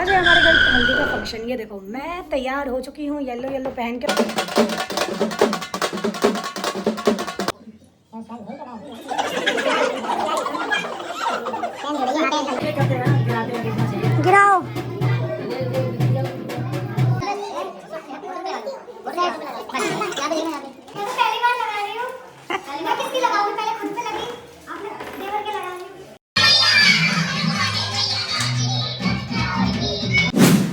आज है हमारे घर हल्दी का फंक्शन। ये देखो मैं तैयार हो चुकी हूँ येलो येलो पहन के। गिराओ।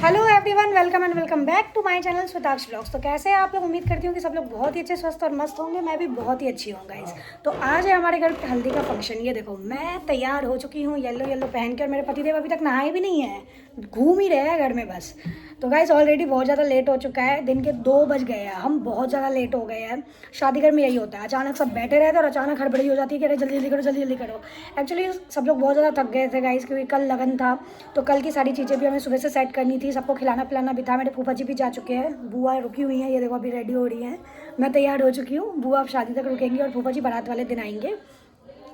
Hello everyone, welcome and welcome back to my channel Swetaksh blogs. तो कैसे हैं आप लोग? उम्मीद करती हूँ कि सब लोग बहुत ही अच्छे स्वस्थ और मस्त होंगे। मैं भी बहुत ही अच्छी हूँ गाइस। तो आज है हमारे घर पे हल्दी का फंक्शन। ये देखो मैं तैयार हो चुकी हूँ येलो येलो पहन के, और मेरे पतिदेव अभी तक नहाए भी नहीं हैं, घूम ही रहे हैं घर में बस। तो गाइस ऑलरेडी बहुत ज़्यादा लेट हो चुका है, दिन के 2 बज गए हैं, हम बहुत ज़्यादा लेट हो गए हैं। शादी घर में यही होता है, अचानक सब बैठे रहते हैं और अचानक हड़बड़ी हो जाती है कि अरे जल्दी जल्दी करो जल्दी जल्दी करो। एक्चुअली सब लोग बहुत ज़्यादा थक गए थे गाइस, क्योंकि कल लगन था। तो कल की सारी चीज़ें भी हमें सुबह से सेट करनी थी, सबको खिलाना पिलाना भी था। मेरे फूफा जी भी जा चुके हैं, बुआ रुकी हुई हैं, ये देखो अभी रेडी हो रही हैं। मैं तैयार हो चुकी हूँ, बुआ अब शादी तक रुकेंगी और फूफा जी बारात वाले दिन आएंगे।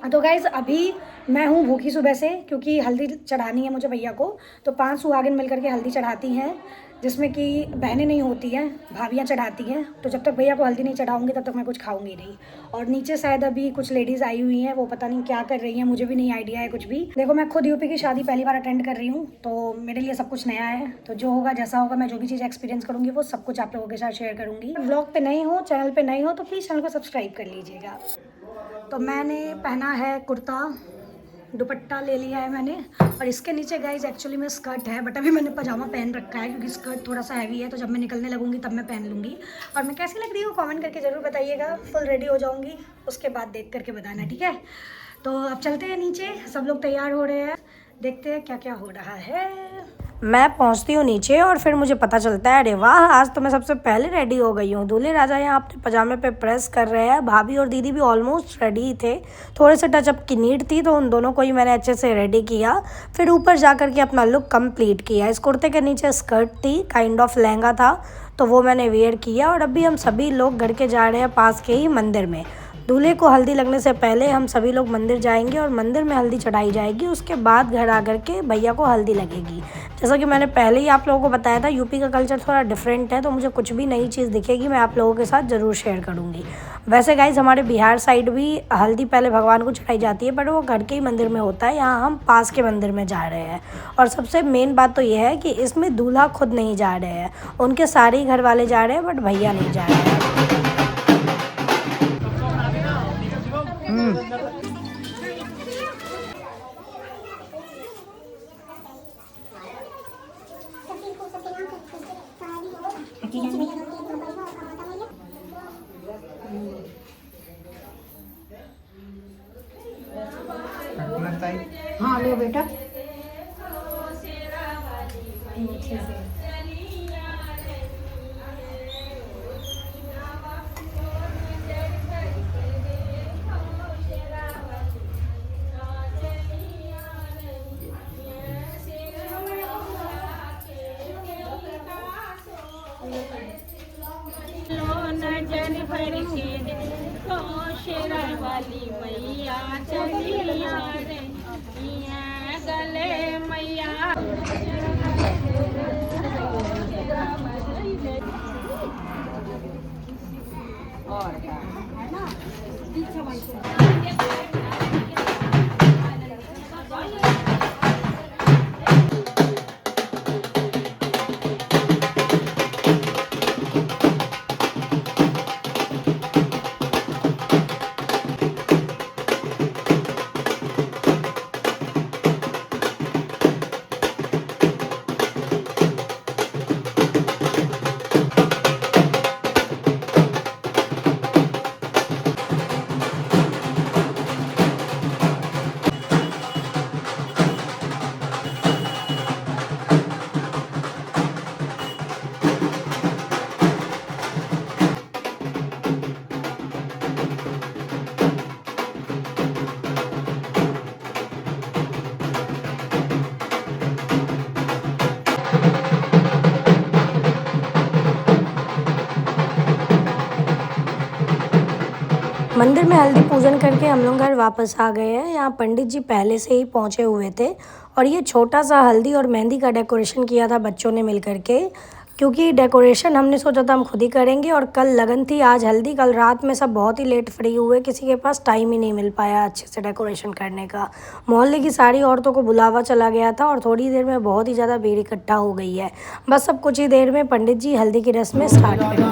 तो गाइज़ अभी मैं हूँ भूखी सुबह से, क्योंकि हल्दी चढ़ानी है मुझे भैया को। तो 5 सुहागिन मिल करके हल्दी चढ़ाती हैं, जिसमें कि बहनें नहीं होती हैं, भाभियाँ चढ़ाती हैं। तो जब तक भैया को हल्दी नहीं चढ़ाऊंगी तब तक मैं कुछ खाऊंगी नहीं। और नीचे शायद अभी कुछ लेडीज़ आई हुई हैं, वो पता नहीं क्या कर रही हैं, मुझे भी नहीं आइडिया है कुछ भी। देखो मैं खुद यूपी की शादी पहली बार अटेंड कर रही हूँ, तो मेरे लिए सब कुछ नया है। तो जो होगा जैसा होगा, मैं जो भी चीज़ एक्सपीरियंस करूँगी वो सब कुछ आप लोगों के साथ शेयर करूँगी। ब्लॉग पे नहीं हो, चैनल पर नहीं हो तो प्लीज़ चैनल को सब्सक्राइब कर लीजिएगा। तो मैंने पहना है कुर्ता, दुपट्टा ले लिया है मैंने, और इसके नीचे गाइज एक्चुअली में स्कर्ट है, बट अभी मैंने पजामा पहन रखा है क्योंकि स्कर्ट थोड़ा सा हैवी है। तो जब मैं निकलने लगूंगी तब मैं पहन लूँगी। और मैं कैसी लग रही हूँ कमेंट करके ज़रूर बताइएगा। फुल रेडी हो जाऊँगी, उसके बाद देख करके बताना, ठीक है? तो अब चलते हैं नीचे, सब लोग तैयार हो रहे हैं, देखते हैं क्या क्या हो रहा है। मैं पहुंचती हूँ नीचे और फिर मुझे पता चलता है अरे वाह, आज तो मैं सबसे पहले रेडी हो गई हूँ। दूल्हे राजा यहाँ अपने पजामे पे प्रेस कर रहे हैं। भाभी और दीदी भी ऑलमोस्ट रेडी ही थे, थोड़े से टचअप की नीड थी, तो उन दोनों को ही मैंने अच्छे से रेडी किया। फिर ऊपर जा कर के अपना लुक कंप्लीट किया। इस कुर्ते के नीचे स्कर्ट थी, काइंड ऑफ लहंगा था, तो वो मैंने वेयर किया। और अभी हम सभी लोग घर के जा रहे हैं पास के ही मंदिर में। दूल्हे को हल्दी लगने से पहले हम सभी लोग मंदिर जाएंगे और मंदिर में हल्दी चढ़ाई जाएगी। उसके बाद घर आकर के भैया को हल्दी लगेगी। जैसा कि मैंने पहले ही आप लोगों को बताया था, यूपी का कल्चर थोड़ा डिफरेंट है, तो मुझे कुछ भी नई चीज़ दिखेगी मैं आप लोगों के साथ ज़रूर शेयर करूँगी। वैसे गाइज हमारे बिहार साइड भी हल्दी पहले भगवान को चढ़ाई जाती है, बट वो घर के ही मंदिर में होता है। यहाँ हम पास के मंदिर में जा रहे हैं। और सबसे मेन बात तो ये है कि इसमें दूल्हा खुद नहीं जा रहे हैं, उनके सारे ही घर वाले जा रहे हैं, बट भैया नहीं जा रहे हैं। हाँ लो बेटा। नजर भर के देखो शेरा वाली मैया चलिया रे गले मैया। और है ना मंदिर में हल्दी पूजन करके हम लोग घर वापस आ गए हैं। यहाँ पंडित जी पहले से ही पहुँचे हुए थे और ये छोटा सा हल्दी और मेहंदी का डेकोरेशन किया था बच्चों ने मिल करके, क्योंकि डेकोरेशन हमने सोचा था हम खुद ही करेंगे। और कल लगन थी, आज हल्दी। कल रात में सब बहुत ही लेट फ्री हुए, किसी के पास टाइम ही नहीं मिल पाया अच्छे से डेकोरेशन करने का। मोहल्ले की सारी औरतों को बुलावा चला गया था और थोड़ी देर में बहुत ही ज़्यादा भीड़ इकट्ठा हो गई है। बस अब कुछ ही देर में पंडित जी हल्दी की रस्में स्टार्ट करेंगे।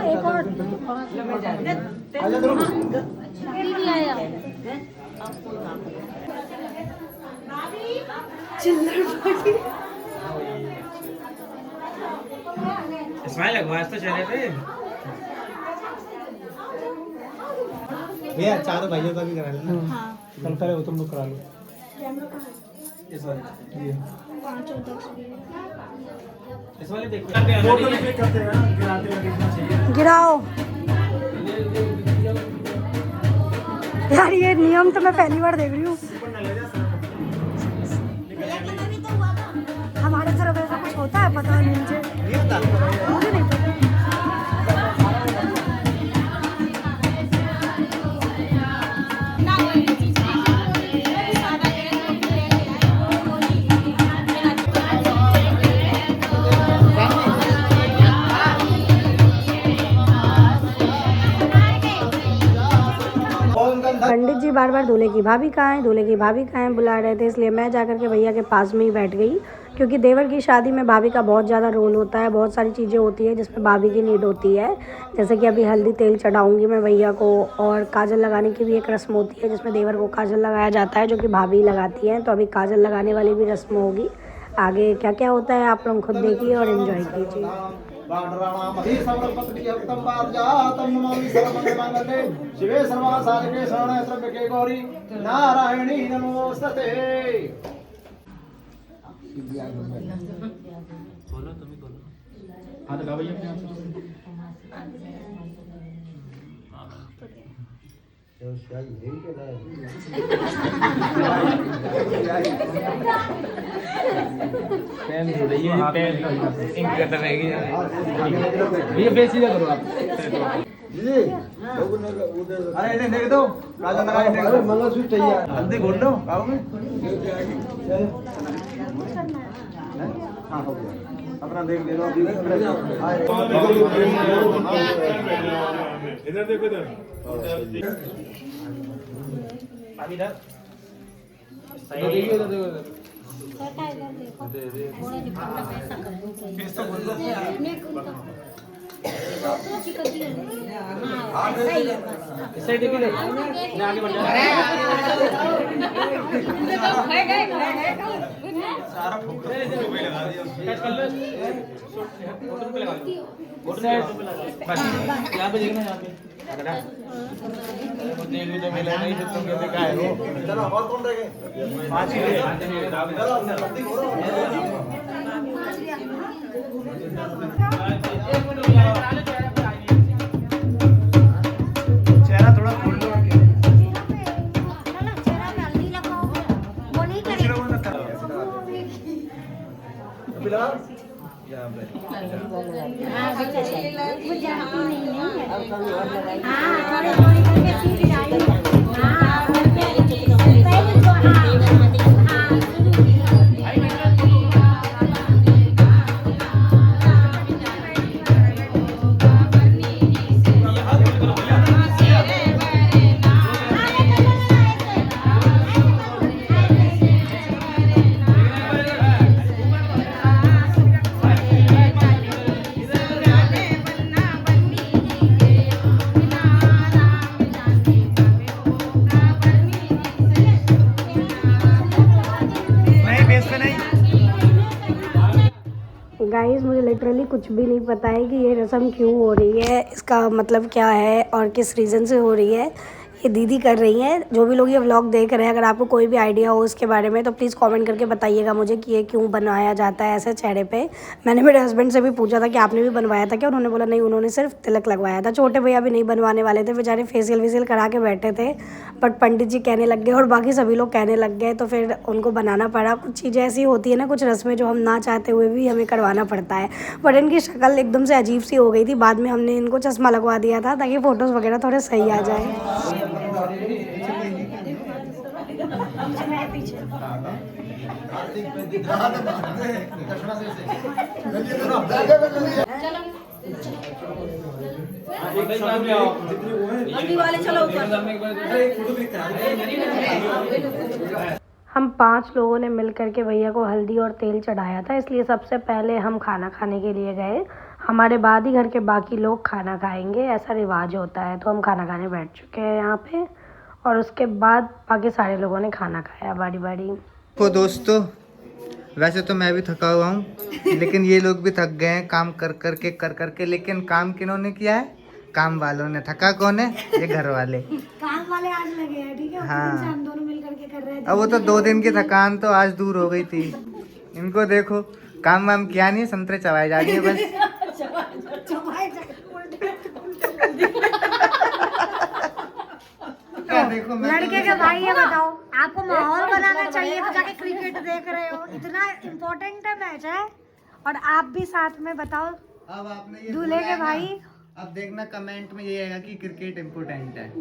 एक और स्माइल लगवा तो चेहरे पे। भैया चारों भाइयों का भी करा लेना। हाँ। कल करे तुम लोग करा लो। इस वाले देखो फोटो क्लिक करते हैं, गिराते हुए दिखना चाहिए। गिराओ यार, ये नियम तो मैं पहली बार देख रही हूँ। हमारे तरफ ऐसा कुछ होता है? पता नहीं मुझे नहीं पता। पंडित जी बार बार दूल्हे की भाभी कहाँ है, दूल्हे की भाभी कहाँ है बुला रहे थे, इसलिए मैं जाकर के भैया के पास में ही बैठ गई। क्योंकि देवर की शादी में भाभी का बहुत ज़्यादा रोल होता है, बहुत सारी चीज़ें होती है जिसमें भाभी की नीड होती है। जैसे कि अभी हल्दी तेल चढ़ाऊंगी मैं भैया को, और काजल लगाने की भी एक रस्म होती है जिसमें देवर को काजल लगाया जाता है, जो कि भाभी लगाती हैं। तो अभी काजल लगाने वाली भी रस्म होगी। आगे क्या क्या होता है आप लोग खुद देखिए और एंजॉय कीजिए। शिवे सर्वासारिके शरणे त्र्यंबके गौरी नारायणी नमोस्तुते। हाथ लगा भैया अपने आप पेन धो रही है, पेन इंक करता रहेगी। ये बेसीधा करो आप। अरे इन्हें देख दो, काजल लगाए देख दो। मंगलसूत्र चाहिए, हल्दी घोल लो आओ में। हाँ हो गया, अपना देख ले लो अभी। इधर देखो, इधर अभी इधर देखिए, इधर देखो, इधर साइड देखिए, आगे बढ़ जाओ। सारा फोकस लगा दिया, टच कर लो, फोटो पे लगा लो, फोटो साइड बस यहां पे देखना, यहां पे अगला मुझे भी तो मिला नहीं, तुम कैसे का है वो। चलो और कौन रह गए? 5 ही रहे। चेहरा थोड़ा खोल लो, गाइस मुझे लिटरली कुछ भी नहीं पता है कि ये रस्म क्यों हो रही है, इसका मतलब क्या है और किस रीज़न से हो रही है। ये दीदी कर रही हैं। जो भी लोग ये व्लॉग देख रहे हैं, अगर आपको कोई भी आइडिया हो इसके बारे में तो प्लीज़ कमेंट करके बताइएगा मुझे कि ये क्यों बनाया जाता है ऐसे चेहरे पे। मैंने मेरे हस्बैंड से भी पूछा था कि आपने भी बनवाया था क्या, उन्होंने बोला नहीं, उन्होंने सिर्फ तिलक लगवाया था। छोटे भैया भी नहीं बनवाने वाले थे, बेचारे फेशियल वेशियल करा के बैठे थे, बट पंडित जी कहने लग गए और बाकी सभी लोग कहने लग गए तो फिर उनको बनाना पड़ा। कुछ चीज़ें ऐसी होती है ना, कुछ रस्में जो हम ना चाहते हुए भी हमें करवाना पड़ता है। बट इनकी शक्ल एकदम से अजीब सी हो गई थी, बाद में हमने इनको चश्मा लगवा दिया था ताकि फ़ोटोज़ वगैरह थोड़े सही आ जाए। हम 5 लोगों ने मिल करके भैया को हल्दी और तेल चढ़ाया था, इसलिए सबसे पहले हम खाना खाने के लिए गए। हमारे बाद ही घर के बाकी लोग खाना खाएंगे, ऐसा रिवाज होता है। तो हम खाना खाने बैठ चुके हैं यहाँ पे और उसके बाद बाकी सारे लोगों ने खाना खाया बारी बारी। तो दोस्तों, वैसे तो मैं भी थका हुआ हूँ, लेकिन ये लोग भी थक गए हैं काम कर करके। लेकिन काम किन्होंने किया है? काम वालों ने। थका कौन है? ये घर वाले। काम वाले आज लगे हैं, ठीक है। हाँ। हम दोनों मिल करके कर रहे हैं। अब वो तो 2 दिन की थकान तो आज दूर हो गई थी। इनको देखो, काम वाम किया नहीं, संतरे चबाए जा रही है बस। देखो लड़के के भाई है, बताओ आपको माहौल बनाना चाहिए तो जाके क्रिकेट देख रहे हो। इतना इम्पोर्टेंट है मैच है और आप भी साथ में बताओ। अब आपने ये दूल्हे के भाई अब देखना कमेंट में ये आएगा कि क्रिकेट इम्पोर्टेंट है।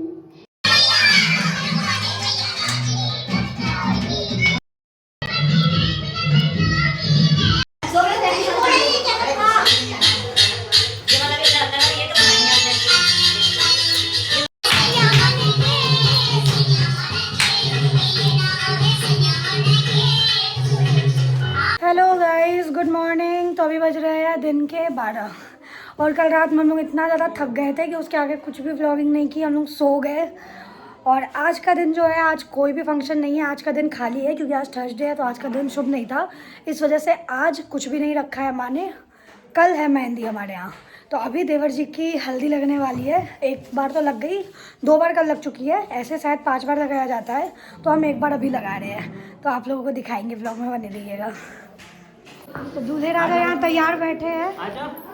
Hello guys, good morning. तो अभी बज रहे हैं दिन के 12 और कल रात में हम लोग इतना ज़्यादा थक गए थे कि उसके आगे कुछ भी व्लॉगिंग नहीं की, हम लोग सो गए। और आज का दिन जो है, आज कोई भी फंक्शन नहीं है, आज का दिन खाली है क्योंकि आज थर्सडे है, तो आज का दिन शुभ नहीं था। इस वजह से आज कुछ भी नहीं रखा है माँ ने। कल है मेहंदी हमारे यहाँ, तो अभी देवर जी की हल्दी लगने वाली है। एक बार तो लग गई, 2 बार कल लग चुकी है, ऐसे शायद 5 बार लगाया जाता है, तो हम एक बार अभी लगा रहे हैं। तो आप लोगों को दिखाएंगे, व्लॉग में बने रहिएगा। तो दूल्हे राजा यहाँ तैयार बैठे हैं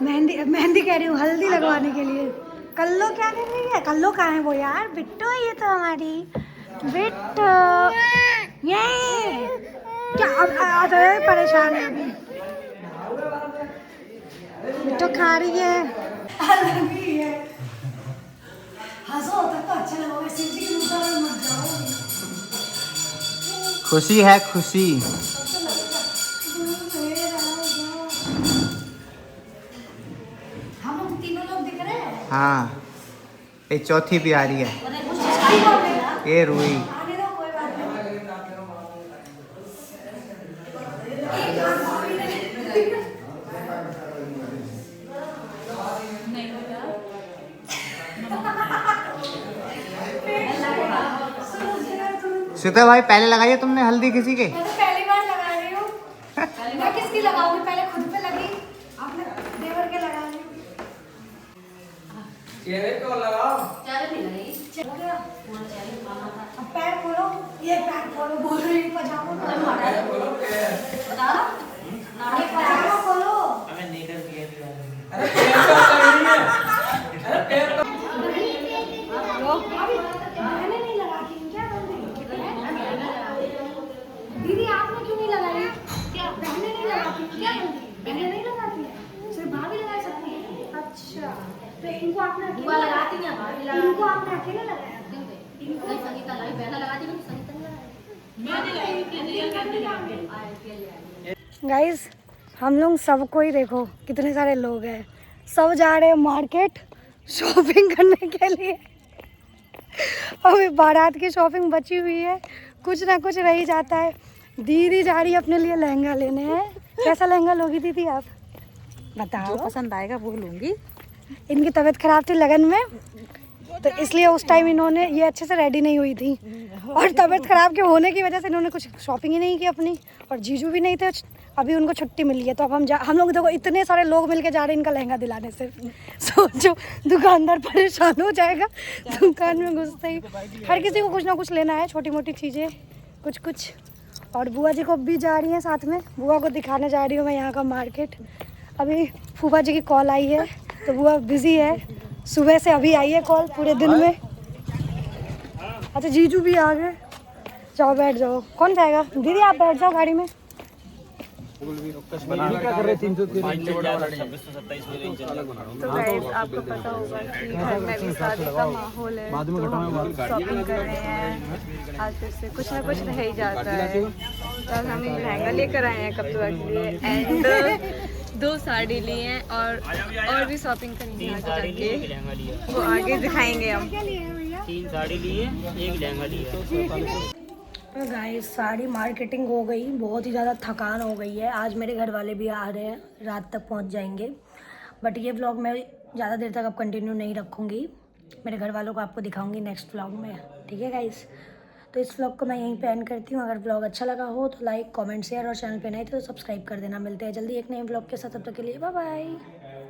मेहंदी कह रही हूँ, हल्दी लगवाने के लिए। कल्लो क्या कर रही है? कल्लो कहाँ है वो यार? बिट्टू है ये तो हमारी बिट्टू। ये क्या अब परेशान है अभी। बिट्टू खा रही है। हंसो तब तो अच्छा लगेगा। शिव जी के मुद्दा में मत जाओ। खुशी है खुशी। हम लोग तीनों लोग दिख रहे हैं। हाँ, ये चौथी भी आ रही है, ये रुई। आने दो, कोई बात नहीं। श्वेता भाई, पहले लगाई है तुमने हल्दी किसी के? मैं तो पहली बार लगा रही हूँ। मैं किसकी लगाऊंगी? पहले खुद पे लगी, आपने देवर के लगा ली। चेहरे पे लगाओ। हो गया? अब पैर खोलो, ये पैर खोलो, बोल रही हूँ पजामा खोलो। ये पजामा खोलो। हमें नहीं कर दिया थी। मैंने नहीं लगाती हूँ क्या दीदी? आपने क्यों नहीं लगाई? क्या बहनें नहीं लगाती क्या? बहनें नहीं लगाती है, सिर्फ भाभी लगा सकती है। अच्छा, तो इनको आपने अकेले लगाती है? इनको आपने अकेले लगाया? इनको संगीता लाई, बहना लगाती नहीं, संगीता नहीं लगाई। गाइस, हम लोग सबको ही देखो, कितने सारे लोग हैं, सब जा रहे हैं मार्केट शॉपिंग करने के लिए। अभी बारात की शॉपिंग बची हुई है, कुछ ना कुछ रह ही जाता है। दीदी जा रही है अपने लिए लहंगा लेने। हैं कैसा लहंगा लोगी दीदी आप? बताओ। जो पसंद आएगा वो लूंगी। इनकी तबीयत खराब थी लगन में, तो इसलिए उस टाइम इन्होंने ये अच्छे से रेडी नहीं हुई थी, और तबीयत खराब के होने की वजह से इन्होंने कुछ शॉपिंग ही नहीं की अपनी, और जीजू भी नहीं थे अभी उनको छुट्टी मिली है तो अब हम लोग देखो इतने सारे लोग मिलके जा रहे हैं इनका लहंगा दिलाने से। सोचो दुकानदार परेशान हो जाएगा दुकान में घुसते ही। हर किसी को कुछ ना कुछ लेना है, छोटी मोटी चीज़ें कुछ कुछ। और बुआ जी को भी जा रही हैं साथ में, बुआ को दिखाने जा रही हूँ मैं यहाँ का मार्केट। अभी फूफा जी की कॉल आई है तो बुआ बिज़ी है, सुबह से अभी आई है कॉल पूरे दिन में। अच्छा जीजू भी आ गए, जाओ बैठ जाओ। कौन जाएगा? दीदी आप बैठ जाओ गाड़ी में। क्या कर रहे 300 तो गाइस आपको पता होगा कि घर में भी शादी का माहौल है, तो हम शॉपिंग कर रहे हैं। आज फिर से कुछ ना कुछ रह ही जाता है। तो आज हम लहंगा लेकर आए हैं कपड़ा के लिए एंड 2 साड़ी लिए हैं और भी शॉपिंग करेंगे आगे जाके, वो आगे दिखाएंगे हम। 3 साड़ी लिए, 1 लहंगा लिया। गाइस सारी मार्केटिंग हो गई, बहुत ही ज़्यादा थकान हो गई है। आज मेरे घर वाले भी आ रहे हैं, रात तक पहुंच जाएंगे। बट ये व्लॉग मैं ज़्यादा देर तक अब कंटिन्यू नहीं रखूँगी, मेरे घर वालों को आपको दिखाऊंगी नेक्स्ट व्लॉग में, ठीक है गाइस। तो इस व्लॉग को मैं यहीं पे एंड करती हूँ। अगर व्लॉग अच्छा लगा हो तो लाइक कमेंट शेयर और चैनल पे नए थे तो सब्सक्राइब कर देना। मिलते हैं जल्दी एक नए व्लॉग के साथ, तब तक के लिए बाय बाय।